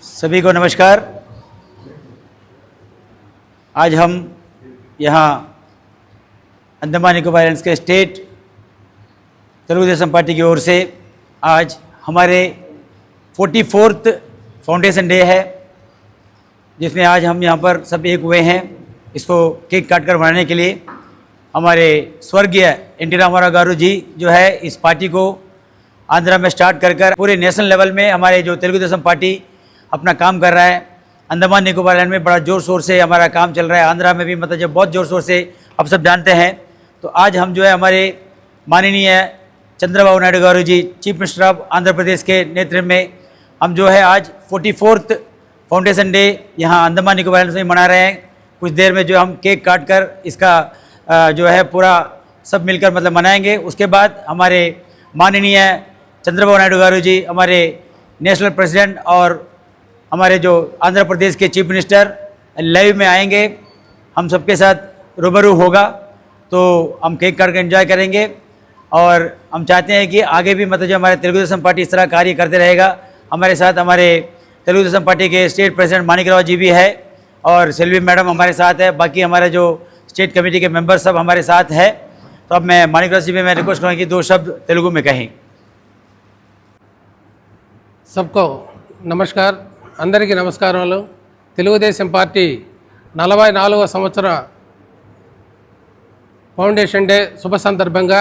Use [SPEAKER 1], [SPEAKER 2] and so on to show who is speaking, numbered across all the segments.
[SPEAKER 1] सभी को नमस्कार। आज हम यहाँ अंडमान निकोबार आइलैंड्स के स्टेट तेलुगुदेशम पार्टी की ओर से आज हमारे 44th फाउंडेशन डे है, जिसमें आज हम यहाँ पर सब एक हुए हैं इसको केक काट कर मनाने के लिए। हमारे स्वर्गीय एन टी रामाराव गारू जी जो है इस पार्टी को आंध्रा में स्टार्ट कर पूरे नेशनल लेवल में हमारे जो तेलुगुदेशम पार्टी अपना काम कर रहा है। अंडमान निकोबार आइलैंड में बड़ा ज़ोर शोर से हमारा काम चल रहा है, आंध्रा में भी मतलब जब बहुत ज़ोर शोर से आप सब जानते हैं। तो आज हम जो है हमारे माननीय चंद्रबाबू नायडू गारू जी chief minister of Andhra Pradesh के नेतृत्व में हम जो है आज 44th फाउंडेशन डे यहाँ अंडमान निकोबार आइलैंड्स में मना रहे हैं। कुछ देर में जो हम केक काट कर इसका जो है पूरा सब मिलकर मतलब मनाएंगे। उसके बाद हमारे माननीय चंद्रबाबू नायडू गारू जी हमारे नेशनल प्रेसिडेंट और हमारे जो आंध्र प्रदेश के चीफ मिनिस्टर लाइव में आएंगे, हम सबके साथ रूबरू होगा, तो हम केक काट कर एंजॉय करेंगे। और हम चाहते हैं कि आगे भी मतलब जो हमारे तेलुगुदेशम पार्टी इस तरह कार्य करते रहेगा। हमारे साथ हमारे तेलुगुदेशम पार्टी के स्टेट प्रेसिडेंट माणिकराव जी भी है और सेल्वी मैडम हमारे साथ है, बाकी हमारे जो स्टेट कमेटी के मेंबर सब हमारे साथ है। तो अब मैं माणिकराव जी भी मैं रिक्वेस्ट करूँगा कि 2 शब्द तेलुगु में कहें।
[SPEAKER 2] सबको नमस्कार, అందరికీ నమస్కారాలు। తెలుగుదేశం పార్టీ 44వ సంవత్సర ఫౌండేషన్ డే శుభ సందర్భంగా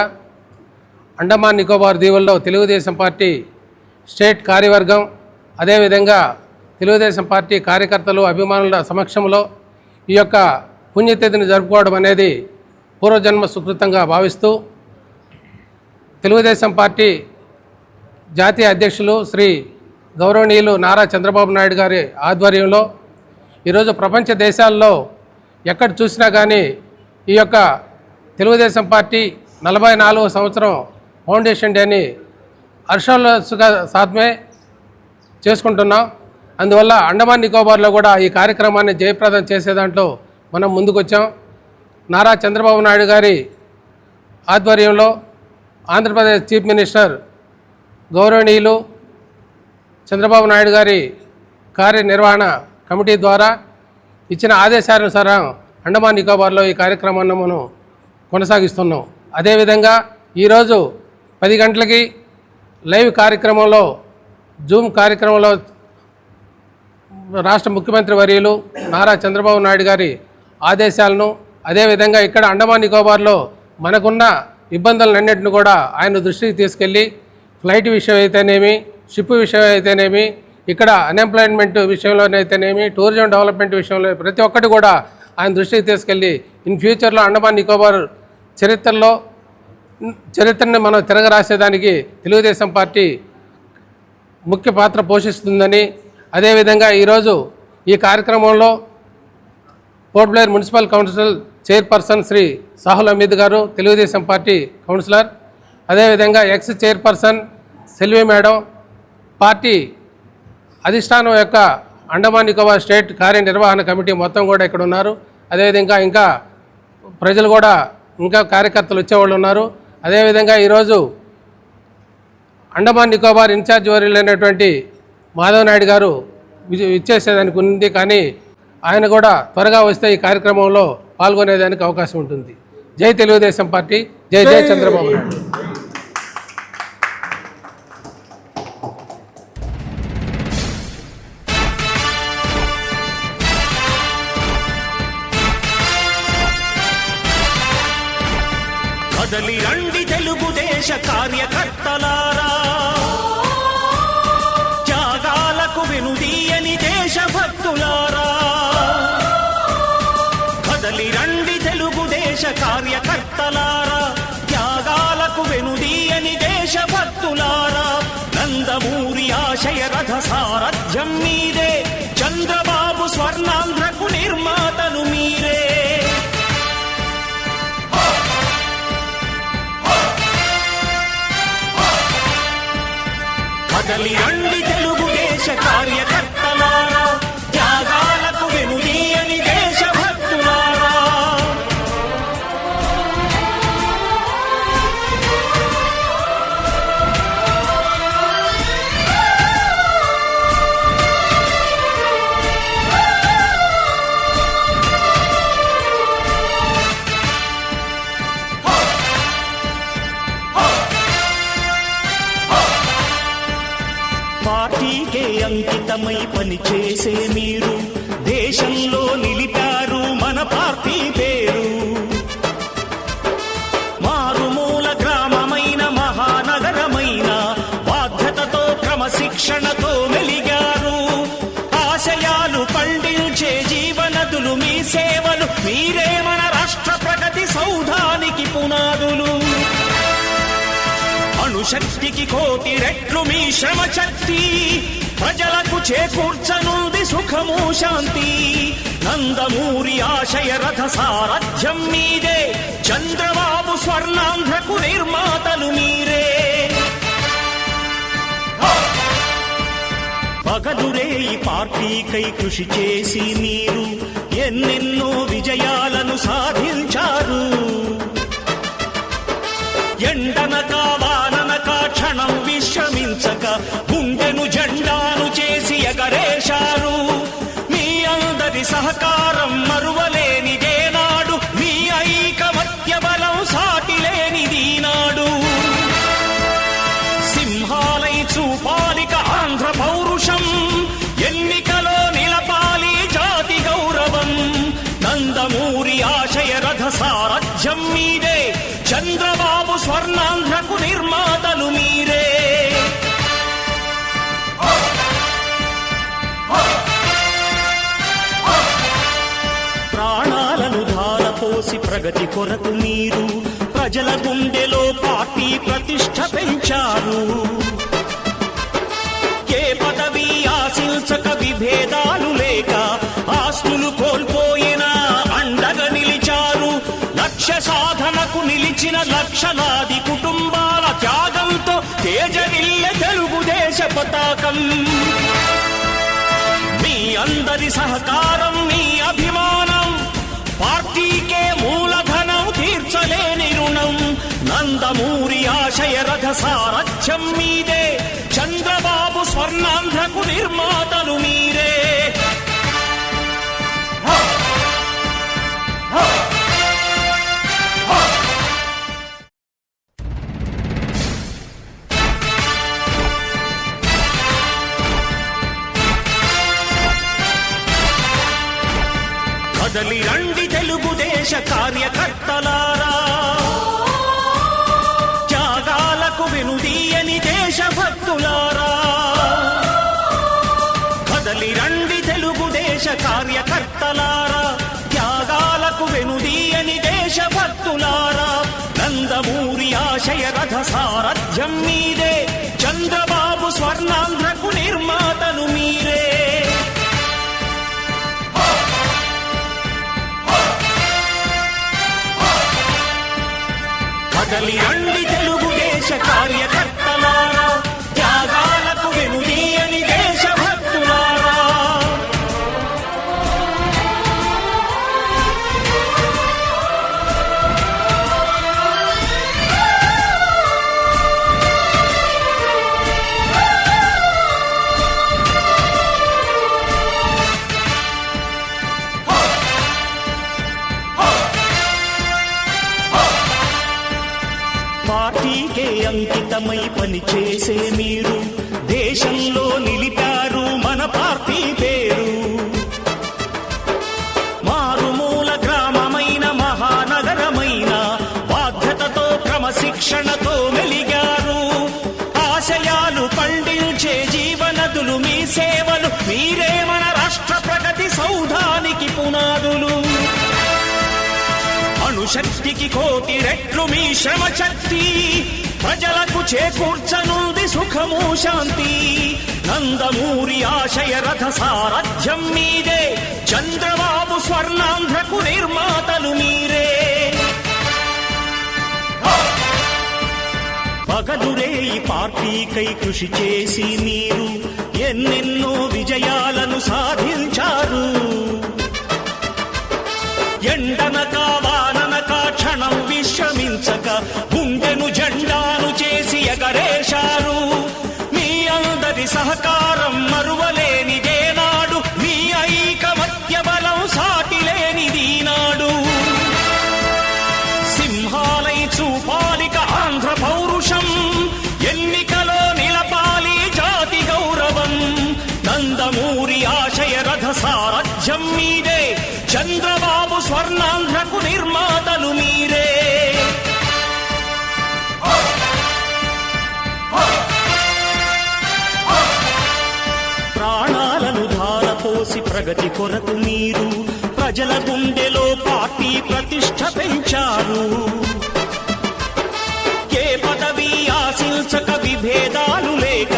[SPEAKER 2] అండమాన్ నికోబార్ దీవుల్లో తెలుగుదేశం పార్టీ స్టేట్ కార్యవర్గం అదేవిధంగా తెలుగుదేశం పార్టీ కార్యకర్తలు అభిమానుల సమక్షంలో ఈ యొక్క పుణ్యతిథిని జరుపుకోవడం అనేది పూర్వజన్మ సుకృతంగా భావిస్తూ తెలుగుదేశం పార్టీ జాతీయ అధ్యక్షులు శ్రీ గౌరవనీయులు నారా చంద్రబాబు నాయుడు గారి ఆధ్వర్యంలో ఈరోజు ప్రపంచ దేశాల్లో ఎక్కడ చూసినా కానీ ఈ యొక్క తెలుగుదేశం పార్టీ 44వ సంవత్సరం ఫౌండేషన్ డేని హర్షోల్లాసంగా సాధమే చేసుకుంటున్నాం। అందువల్ల అండమాన్ నికోబార్లో కూడా ఈ కార్యక్రమాన్ని జయప్రదం చేసే దాంట్లో మనం ముందుకొచ్చాం। నారా చంద్రబాబు నాయుడు గారి ఆధ్వర్యంలో ఆంధ్రప్రదేశ్ చీఫ్ మినిస్టర్ గౌరవనీయులు చంద్రబాబు నాయుడు గారి కార్యనిర్వహణ కమిటీ ద్వారా ఇచ్చిన ఆదేశానుసారం అండమాన్ నికోబార్లో ఈ కార్యక్రమాన్ని మనం కొనసాగిస్తున్నాం। అదేవిధంగా ఈరోజు 10 గంటలకి లైవ్ కార్యక్రమంలో జూమ్ కార్యక్రమంలో రాష్ట్ర ముఖ్యమంత్రి వర్యులు నారా చంద్రబాబు నాయుడు గారి ఆదేశాలను అదేవిధంగా ఇక్కడ అండమాన్ నికోబార్లో మనకున్న ఇబ్బందులన్నింటిని కూడా ఆయన దృష్టికి తీసుకెళ్ళి ఫ్లైట్ విషయం అయితేనేమి, షిప్ విషయం అయితేనేమి, ఇక్కడ అన్ఎంప్లాయ్మెంట్ విషయంలోనైతేనేమి, టూరిజం డెవలప్మెంట్ విషయంలో ప్రతి ఒక్కటి కూడా ఆయన దృష్టికి తీసుకెళ్ళి ఇన్ ఫ్యూచర్లో అండమాన్ నికోబార్ చరిత్రని మనం తిరగరాసేదానికి తెలుగుదేశం పార్టీ ముఖ్య పాత్ర పోషిస్తుందని, అదేవిధంగా ఈరోజు ఈ కార్యక్రమంలో Port Blair municipal council chairperson Shri Sahul Ameed గారు తెలుగుదేశం పార్టీ కౌన్సిలర్, అదేవిధంగా ex chairperson Selvi madam, party అధిష్టానం యొక్క అండమాన్ నికోబార్ స్టేట్ కార్యనిర్వహణ కమిటీ మొత్తం కూడా ఇక్కడ ఉన్నారు। అదేవిధంగా ఇంకా ప్రజలు కూడా ఇంకా కార్యకర్తలు వచ్చేవాళ్ళు ఉన్నారు। అదేవిధంగా ఈరోజు అండమాన్ నికోబార్ ఇన్ఛార్జ్ వర్యులైనటువంటి మాధవ్ నాయుడు గారు ఇచ్చేసేదానికి ఉంది, కానీ ఆయన కూడా త్వరగా వస్తే ఈ కార్యక్రమంలో పాల్గొనేదానికి అవకాశం ఉంటుంది। జై తెలుగుదేశం పార్టీ, జై జై చంద్రబాబు నాయుడు।
[SPEAKER 3] కదలి రండి తెలుగుదేశ కార్యకర్తలారా, త్యాగాలకు వెనుదీయని దేశభక్తులారా, కదలి రండి తెలుగుదేశ కార్యకర్తలారా, త్యాగాలకు వెనుదీయని దేశభక్తులారా, నందమూరి ఆశయ రథ సారథ్యం మీరే, చంద్రబాబు స్వర్ణాంధ్రకు నిర్మాతను మీరే। కదలి రండి తెలుగుదేశ కార్యకర్తలారా, త్యాగాలకు వెనుదీయని దేశభక్తులారా। పార్టీకే అంకితమై పనిచేసే మీరు దేశంలో నిలిపారు మన పార్టీ పేరు. మారుమూల గ్రామమైన మహానగరమైన బాధ్యతతో క్రమశిక్షణతో మెలిగారు. ఆశయాలు పండించే జీవనదులు మీ సేవలు, మీరే మన రాష్ట్ర ప్రగతి సౌధానికి పునాదులు. అణుశక్తికి కోటి రెట్లు మీ శ్రమ శక్తి, ప్రజలకు చేకూర్చనుంది సుఖము శాంతి. నందమూరి ఆశయ రథ సారథ్యం మీదే, చంద్రబాబు స్వర్ణాంధ్రకు నిర్మాతలు మీరే. పగలురే ఈ పార్టీకై కృషి చేసి మీరు ఎన్నెన్నో విజయాలను సాధించారు. ఎండనక వాననక క్షణం విశ్రమించక గుండెను జెండాను చేసి ఎగరేశారు. మీ అందరి సహకారం మరువలేనిదేనాడు, మీ ఐకమత్య బలం సాటిలేనిదీనాడు. సింహాలై చూపాలిక ఆంధ్ర పౌరుషం, ఎన్నికలో నిలపాలి జాతి గౌరవం. నందమూరి ఆశయ రథ సారథ్యం మీదే, చంద్రబాబు స్వర్ణాంధ్రకు నిర్మాతలు మీరే. ప్రాణాలను ధారపోసి ప్రగతి కొరకు మీరు ప్రజల గుండెలో పార్టీ ప్రతిష్ఠ పెంచారు. ఏ పదవి ఆశించక విభేదాలు లేక ఆస్తులు కోల్పోయినా అండగా నిలిచారు. లక్ష్య సాధనకు నిలిచిన లక్షలాది కుటుంబాల త్యాగంతో తేజరిల్లె తెలుగుదేశ పతాకం. మీ అందరి సహకారం, మీ అభిమానం పార్టీకే మూలధనం, తీర్చలేని రుణం. నందమూరి ఆశయ రథ సారథ్యం మీదే, చంద్రబాబు స్వర్ణాంధ్రకు నిర్మాతలు మీరే. కదలి రండి తెలుగుదేశ కార్యకర్తలారా, త్యాగాలకు వెనుదీయని దేశభక్తులారా. కదలి రండి తెలుగుదేశ కార్యకర్తలారా, త్యాగాలకు వెనుదీయని దేశభక్తులారా. నందమూరి ఆశయ రథ సారథ్యం మీదే, చంద్రబాబు స్వర్ణాంధ్రకు నిర్మాతలు మీరే. కదలి రండి తెలుగుదేశ కార్యకర్తలారా, త్యాగాలకు వెనుదీయని దేశభక్తులారా. పార్టీకే అంకితమై పనిచేసే మీరు దేశంలో నిలిపారు మన పార్టీ పేరు. మారుమూల గ్రామమైన మహానగరమైన బాధ్యతతో క్రమశిక్షణతో మెలిగారు. ఆశయాలు పండించే జీవనదులు మీ సేవలు, మీరే మన రాష్ట్ర ప్రగతి సౌధానికి పునాదులు. అణుశక్తికి కోటి రెట్లు మీ శ్రమ శక్తి, ప్రజలకు చేకూర్చనుంది సుఖము శాంతి. నందమూరి ఆశయ రథ సారథ్యం మీదే, చంద్రబాబు స్వర్ణాంధ్రకు నిర్మాతలు మీరే. పగలురే ఈ పార్టీకై కృషి చేసి మీరు ఎన్నెన్నో విజయాలను సాధించారు. ఎండనక వాననక క్షణం విశ్రమించక గుండెను జెండాను చేసి ఎగరేశారు. మీ అందరి సహకారం మరువలేనిదేనాడు, మీ ఐకమత్య బలం సాటిలేనిదీనాడు. సింహాలై చూపాలిక ఆంధ్ర పౌరుషం, ఎన్నికలో నిలపాలి జాతి గౌరవం. చంద్రబాబు స్వర్ణాంధ్రకు నిర్మాతలు మీరే. ప్రాణాలను ధారపోసి ప్రగతి కొరకు మీరు ప్రజల గుండెలో పార్టీ ప్రతిష్ఠ పెంచారు. ఏ పదవి ఆశించక విభేదాలు లేక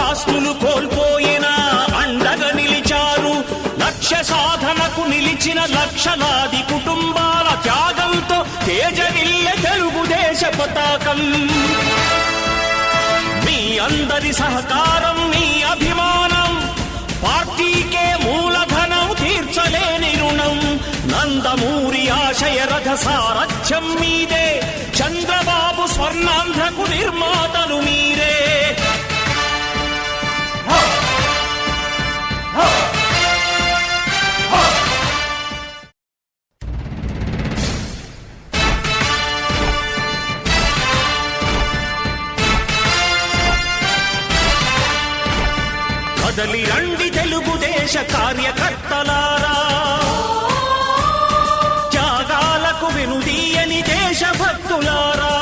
[SPEAKER 3] ఆస్తులు కోల్పోయినా అండగా నిలిచారు. లక్ష్య సాధనకు నిలిచిన లక్షలాది కుటుంబాల త్యాగంతో తేజరిల్లె తెలుగుదేశ పతాకం. మీ అందరి సహకారం, మీ అభిమానం పార్టీకే మూలధనం, తీర్చలేని రుణం. నందమూరి ఆశయ రథ సారథ్యం మీదే, చంద్రబాబు స్వర్ణాంధ్రకు నిర్మాతలు మీరే. కదలి రండి తెలుగుదేశ కార్యకర్తలారా, త్యాగాలకు వెనుదీయని దేశభక్తులారా.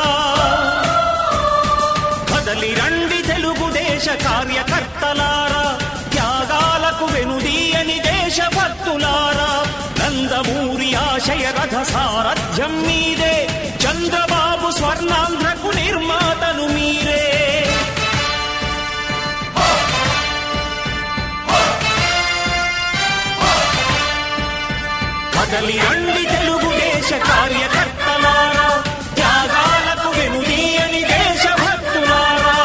[SPEAKER 3] కదలి రండి తెలుగుదేశ కార్యకర్తలారా, త్యాగాలకు వెనుదీయని దేశభక్తులారా. నందమూరి ఆశయ రథ సారథ్యం మీదే, చంద్రబాబు స్వర్ణాంధ్రకు నిర్మాతలు మీరే. కదలి రండి తెలుగుదేశ కార్యకర్తలారా, త్యాగాలకు వెనుదీయని దేశభక్తులారా.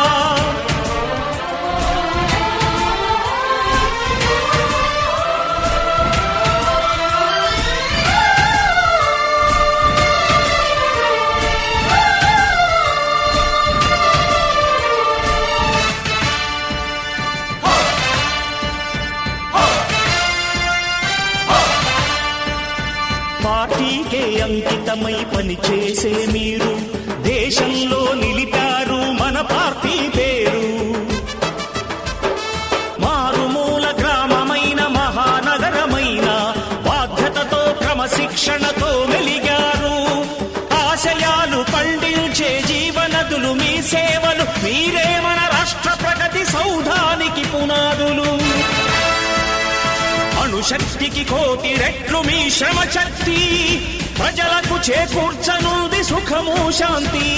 [SPEAKER 3] పార్టీకే అంకితమై పనిచేసే మీరు దేశంలో నిలిపారు మన పార్టీ పేరు. మారుమూల గ్రామమైన మహానగరమైన బాధ్యతతో క్రమశిక్షణతో వెలిగారు. ఆశయాలు పండించే జీవనదులు మీ సేవలు, మీరే మన రాష్ట్ర ప్రగతి సౌధానికి పునాదులు. అణుశక్తికి కోటి రెట్లు మీ శ్రమ శక్తి, ప్రజలకు చేకూర్చనుంది సుఖము శాంతి.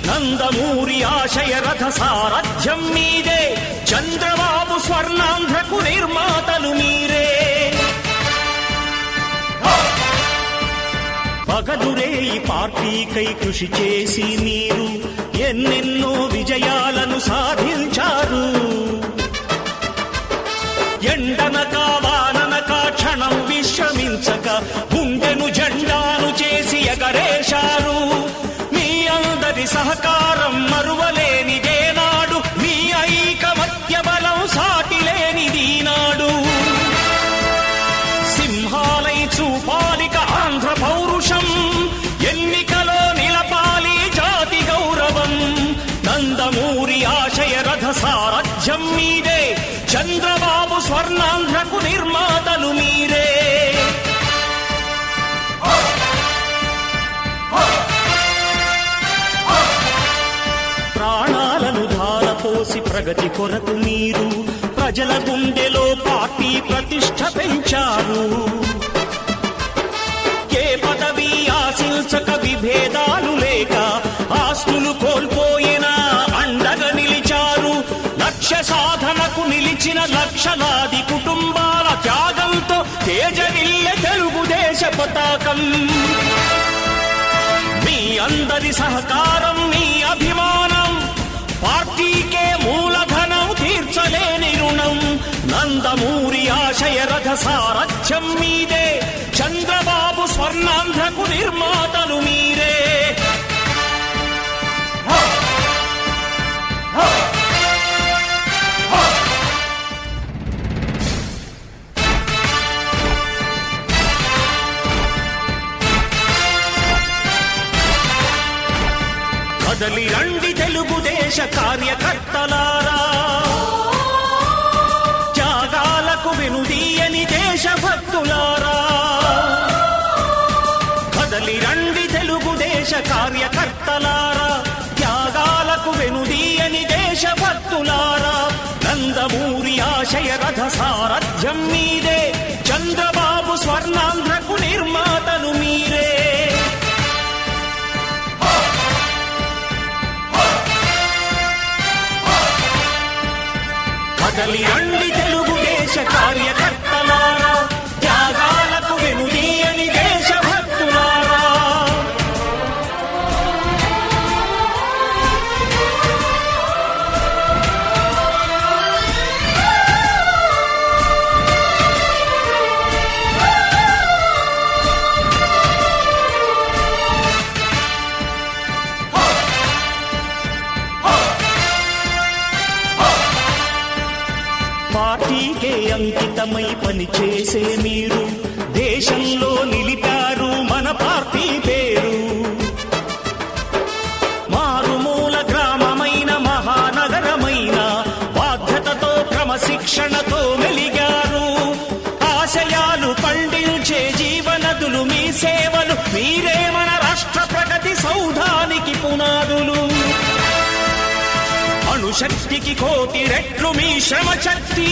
[SPEAKER 3] నందమూరి ఆశయ రథ సారథ్యం మీదే, చంద్రబాబు స్వర్ణాంధ్రకు నిర్మాతలు మీరే. పగలురే ఈ పార్టీకై కృషి చేసి మీరు ఎన్నెన్నో విజయాలను సాధించారు. ఎండనక వాననక క్షణం విశ్రమించక గుండెను జెండాను చేసి ఎగరేశారు. మీ అందరి సహకారం మరువలేనిదేనాడు, మీ ఐకమత్య బలం సాటిలేనిదీనాడు. సింహాలై చూపాలిక ఆంధ్ర పౌరుషం, ఎన్నికలో నిలపాలి జాతి గౌరవం. నందమూరి ఆశయ రథ సారథ్యం మీదే, చంద్రబాబు స్వర్ణాంధ్రకు నిర్మాతలు మీరే. ప్రాణాలను ధారపోసి ప్రగతి కొరకు మీరు ప్రజల గుండెలో పార్టీ ప్రతిష్ఠ పెంచారు. ఏ పదవి ఆశించక విభేదాలు లేక ఆస్తులు కోల్పోయినా అండగా నిలిచారు. లక్ష్య సాధనకు నిలిచిన లక్షలాది కుటుంబాల త్యాగంతో తేజరిల్లె తెలుగుదేశ పతాకం. మీ అందరి సహకారం, మీ అభిమానం పార్టీకే మూలధనం, తీర్చలేని రుణం. నందమూరి ఆశయ రథ సారథ్యం మీదే, చంద్రబాబు స్వర్ణాంధ్రకు నిర్మాతలు మీరే. కదలి రండి తెలుగుదేశ కార్యకర్తలారా, త్యాగాలకు వెనుదీయని దేశభక్తులారా. తెలుగుదేశ కార్యకర్తలారా, త్యాగాలకు వెనుదీయని దేశభక్తులారా, నందమూరి ఆశయ రథ సారథ్యం మీదే, చంద్రబాబు స్వర్ణాంధ్రకు నిర్మాతలు మీరే. కదలి రండి తెలుగుదేశ కార్యకర్తలారా, త్యాగాలకు వెనుదీయని దేశభక్తులారా. పార్టీకే అంకితమై పనిచేసే మీరు దేశంలో నిలిపారు మన పార్టీ పేరు. మారుమూల గ్రామమైన మహానగరమైన బాధ్యతతో క్రమశిక్షణతో మెలిగారు. ఆశయాలు పండించే జీవనదులు మీ సేవలు, మీరే మన రాష్ట్ర ప్రగతి సౌధానికి పునాదులు. అణుశక్తికి కోటి రెట్లు మీ శ్రమ శక్తి,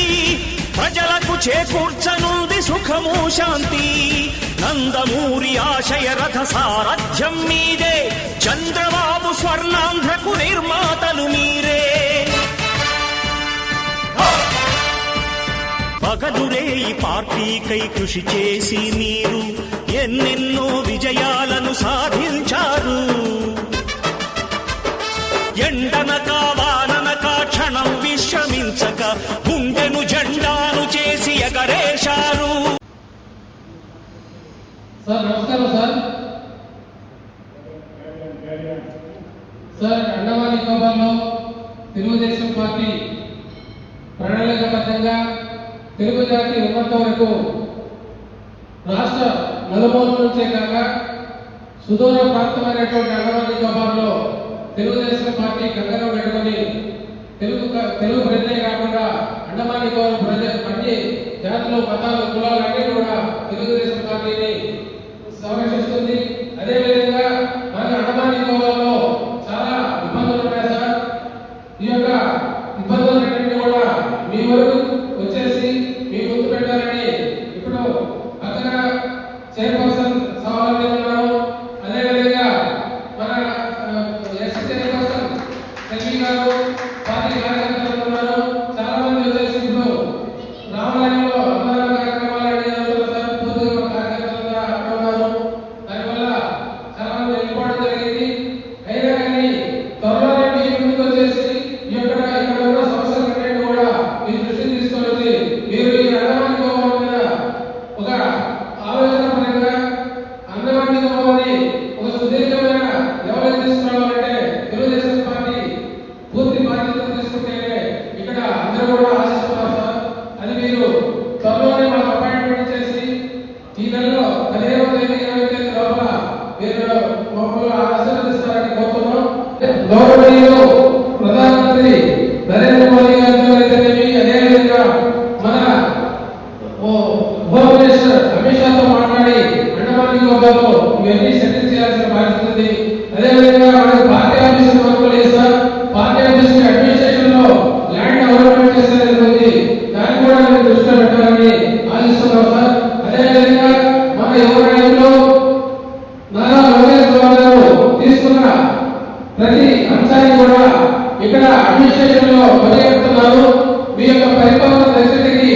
[SPEAKER 3] ప్రజలకు చేకూర్చనుంది సుఖము శాంతి. నందమూరి ఆశయ రథ సారథ్యం మీదే, చంద్రబాబు స్వర్ణాంధ్రకు నిర్మాతలు మీరే. పగలురే ఈ పార్టీకై కృషి చేసి మీరు ఎన్నెన్నో విజయాలను సాధించారు. ఎండనక వాననక క్షణం విశ్రమించక గుండెను జెండాను చేసి ఎగరేశారు.
[SPEAKER 2] సార్ నమస్కారం సార్. సార్ అండమాన్ నికోబార్లో తెలుగుదేశం పార్టీ ప్రణాళికాబద్ధంగా తెలుగు జాతి ఉన్నంత వరకు రాష్ట్ర నలుమూల నుంచే కాక సుదూర ప్రాంతమైనటువంటి అండమాన్ నికోబార్లో తెలుగుదేశం పార్టీ కంకణం పెట్టుకొని తెలుగు ప్రజలే కాకుండా అండమాన్ నికోబార్ ప్రజలు అన్ని జాతులు మతాలు కులాలు అన్ని కూడా తెలుగుదేశం పార్టీని సంరక్షిస్తుంది. అదేవిధంగా మన అండమాన్ నికోబార్లో చాలా ఇబ్బందులు ఉన్నాయి సార్. ఈ యొక్క ఇబ్బందులన్నింటినీ కూడా మీ వరకు వచ్చేసి మీ ముందు పెట్టాలని ఇప్పుడు పక్కన చైర్పర్సన్ సవాళ్ళు ఉన్నారు. అదేవిధంగా మన సెల్వి గారు పార్టీ కార్యకర్తలు ఉన్నారు. చాలా మంది వచ్చేసి ఇప్పుడు రామాలయంలో అన్నదాన కార్యక్రమాలు జరుగుతున్నారు సార్. పూర్తిగా కార్యకర్తలు అక్కడ ఉన్నారు. దానివల్ల చాలా మంది వెళ్ళిపోవడం జరిగింది. అయినా కానీ త్వరలోనే మీ ముందుకు వచ్చేసి ఇక్కడ ఉన్న సమస్యలన్నింటినీ కూడా మీ దృష్టికి తీసుకొని వచ్చి మీరు ఈ అండమాన్ నికోబార్ మీద ఒక ఆలోచన పరంగా అండమాన్ నికోబార్ని ఒక సుదీర్ఘమైన లెవెల్ తీసుకురావాలంటే తెలుగుదేశం పార్టీ పూర్తి బాధ్యతలు తీసుకుంటేనే ఇక్కడ అందరూ కూడా ఆశిస్తున్నారు సార్. అది మీరు త్వరలోనే మాకు అపాయింట్మెంట్ చేసి ఈ నెలలో 15వ తేదీ 20వ తేదీ లోపల మీరు మమ్మల్ని ఆశీర్వదిస్తారని కోరుతున్నాం. గౌరవనీయులు ప్రధానమంత్రి నరేంద్ర మోదీ గారితో అయితేనేమి, అదేవిధంగా మన హోమ్ మినిస్టర్ అమిత్ షాతో మాట్లాడి అండమాన్ నికోబార్లో ఇవన్నీ సెటిల్ చేయాల్సిన బాధ్యత ఉంది. అదేవిధంగా మనకు పార్టీ ఆఫీస్ వరకు లేదు సార్. పార్టీ ఆఫీస్ అడ్మినిస్ట్రేషన్ లో ల్యాండ్ డెవలప్మెంట్ చేసేది ఉంది. దాన్ని కూడా మీరు దృష్టిలో పెట్టాలని ఆశిస్తున్నాం సార్. అదేవిధంగా మన యువ నాయకులు నారా లోకేష్ బాబు గారు తీసుకున్న ప్రతి అంశాన్ని కూడా ఇక్కడ అడ్మినిస్ట్రేషన్ లో పరిగెడుతున్నారు. మీ యొక్క పరిపాలన దశకి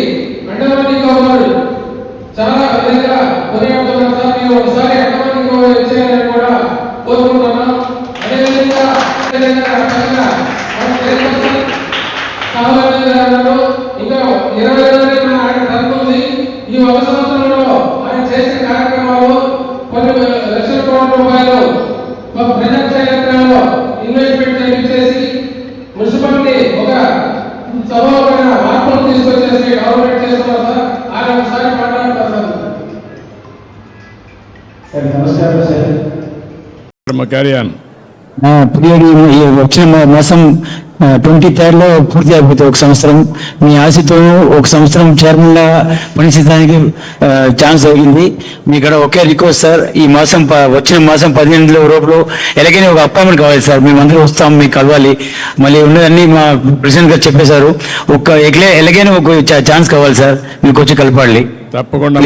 [SPEAKER 2] అండమాన్ నికోబార్ చాలా విధంగా పరిగెడుతున్నారు సార్. మీరు ఒకసారి అండమాన్ నికోబార్ వచ్చేయాలని కూడా కోరుకుంటున్నాం. అదేవిధంగా ఇంకా 20 రోజులు ఆయన టర్మ్ ఉంది. ఈ 1 సంవత్సరంలో ఆయన చేసిన కార్యక్రమాలు కొన్ని లక్షల కోట్ల రూపాయలు ప్రజాక్షేత్రంలో ఇన్వెస్ట్మెంట్ చేసి మున్సిపాలిటీ ఒక సభమైన మార్పులు తీసుకొచ్చేసి డెవలప్మెంట్ చేస్తున్నారు సార్. ఆయన ఒకసారి మాట్లాడుతున్నారు సార్.
[SPEAKER 4] నమస్కారం సార్.
[SPEAKER 5] Carry on.
[SPEAKER 4] ప్రియుడు వచ్చిన మోసం
[SPEAKER 1] 23లో పూర్తి అయిపోతుంది 1 సంవత్సరం. మీ ఆశతోనూ 1 సంవత్సరం చైర్మన్గా పనిచేయడానికి ఛాన్స్ దొరికింది. మీ ఇక్కడ ఒకే రిక్వెస్ట్ సార్, ఈ మాసం వచ్చిన మాసం 15 లోపల ఎలాగైనా ఒక అపాయింట్మెంట్ కావాలి సార్. మేమందరూ వస్తాం, మీకు కలవాలి. మళ్ళీ ఉన్నదన్నీ మా ప్రెసిడెంట్ గారు చెప్పేశారు. ఎలాగైనా ఒక ఛాన్స్ కావాలి సార్, మీకు వచ్చి కలపాలి.
[SPEAKER 4] తప్పకుండా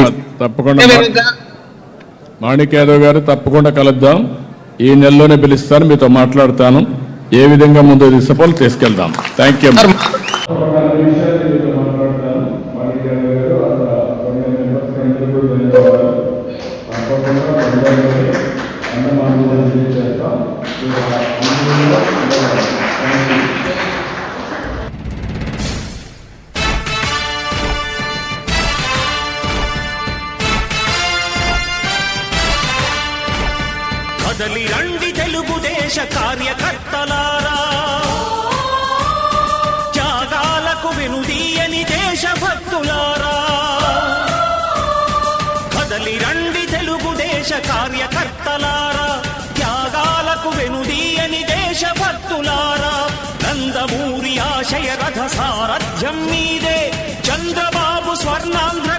[SPEAKER 4] మాణిక్ యాదవ్ గారు, తప్పకుండా కలుద్దాం. ఈ నెలలోనే పిలుస్తాను, మీతో మాట్లాడతాను. ఏ విధంగా ముందు తీసుకెళ్దాం. Thank you.
[SPEAKER 3] కదలి రండి తెలుగుదేశ కార్యకర్తలారా, త్యాగాలకు వెనుదీయని దేశభక్తులారా. కదలి రండి తెలుగుదేశ కార్యకర్తలారా, త్యాగాలకు వెనుదీయని దేశభక్తులారా. నందమూరి ఆశయ రథ సారథ్యం మీదే, చంద్రబాబు స్వర్ణాంధ్ర